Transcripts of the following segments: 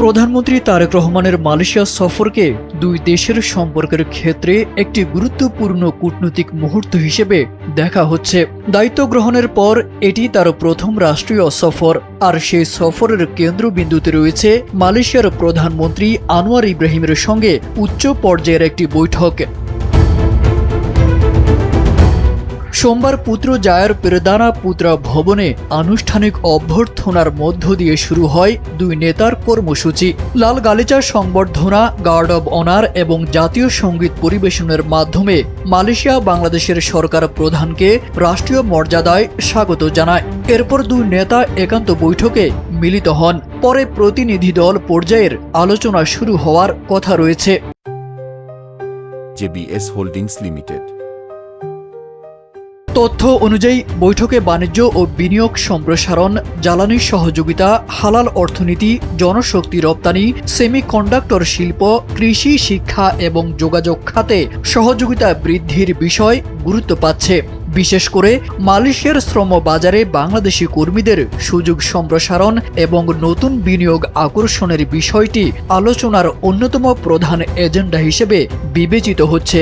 প্রধানমন্ত্রী তারেক রহমানের মালয়েশিয়া সফরকে দুই দেশের সম্পর্কের ক্ষেত্রে একটি গুরুত্বপূর্ণ কূটনৈতিক মুহূর্ত হিসেবে দেখা হচ্ছে। দায়িত্ব গ্রহণের পর এটি তার প্রথম রাষ্ট্রীয় সফর, আর সেই সফরের কেন্দ্রবিন্দুতে রয়েছে মালয়েশিয়ার প্রধানমন্ত্রী আনোয়ার ইব্রাহিমের সঙ্গে উচ্চ পর্যায়ের একটি বৈঠক। সোমবার পুত্র জায়ার পেরদানা পুত্রা ভবনে আনুষ্ঠানিক অভ্যর্থনার মধ্য দিয়ে শুরু হয় দুই নেতার কর্মসূচি। লাল গালিচা সংবর্ধনা, গার্ড অব অনার এবং জাতীয় সঙ্গীত পরিবেশনের মাধ্যমে মালয়েশিয়া বাংলাদেশের সরকার প্রধানকে রাষ্ট্রীয় মর্যাদায় স্বাগত জানায়। এরপর দুই নেতা একান্ত বৈঠকে মিলিত হন। পরে প্রতিনিধি দল পর্যায়ের আলোচনা শুরু হওয়ার কথা রয়েছে। জেবিএস হোল্ডিংস লিমিটেড তথ্য অনুযায়ী বৈঠকে বাণিজ্য ও বিনিয়োগ সম্প্রসারণ, জ্বালানি সহযোগিতা, হালাল অর্থনীতি, জনশক্তি রপ্তানি, সেমিকন্ডাক্টর শিল্প, কৃষি, শিক্ষা এবং যোগাযোগ খাতে সহযোগিতা বৃদ্ধির বিষয় গুরুত্ব পাচ্ছে। বিশেষ করে মালয়েশিয়ার শ্রম বাজারে বাংলাদেশি কর্মীদের সুযোগ সম্প্রসারণ এবং নতুন বিনিয়োগ আকর্ষণের বিষয়টি আলোচনার অন্যতম প্রধান এজেন্ডা হিসেবে বিবেচিত হচ্ছে।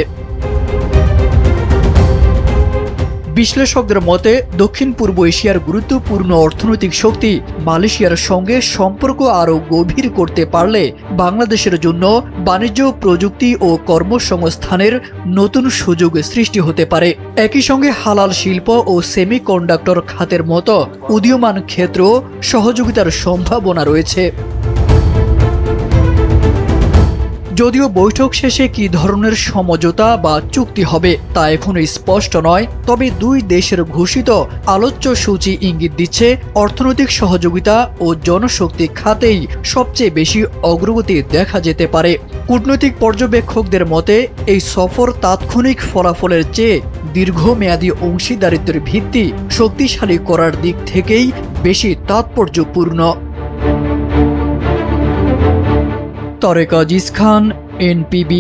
বিশ্লেষকদের মতে দক্ষিণ পূর্ব এশিয়ার গুরুত্বপূর্ণ অর্থনৈতিক শক্তি মালয়েশিয়ার সঙ্গে সম্পর্ক আরও গভীর করতে পারলে বাংলাদেশের জন্য বাণিজ্য, প্রযুক্তি ও কর্মসংস্থানের নতুন সুযোগ সৃষ্টি হতে পারে। একই সঙ্গে হালাল শিল্প ও সেমিকন্ডাক্টর খাতের মতো উদীয়মান ক্ষেত্র সহযোগিতার সম্ভাবনা রয়েছে। যদিও বৈঠক শেষে কী ধরনের সমঝোতা বা চুক্তি হবে তা এখনো স্পষ্ট নয়, তবে দুই দেশের ঘোষিত আলোচ্য সূচি ইঙ্গিত দিচ্ছে অর্থনৈতিক সহযোগিতা ও জনশক্তি খাতেই সবচেয়ে বেশি অগ্রগতি দেখা যেতে পারে। কূটনৈতিক পর্যবেক্ষকদের মতে এই সফর তাৎক্ষণিক ফলাফলের চেয়ে দীর্ঘমেয়াদী অংশীদারিত্বের ভিত্তি শক্তিশালী করার দিক থেকেই বেশি তাৎপর্যপূর্ণ। তারেক আজিজ খান, NPB।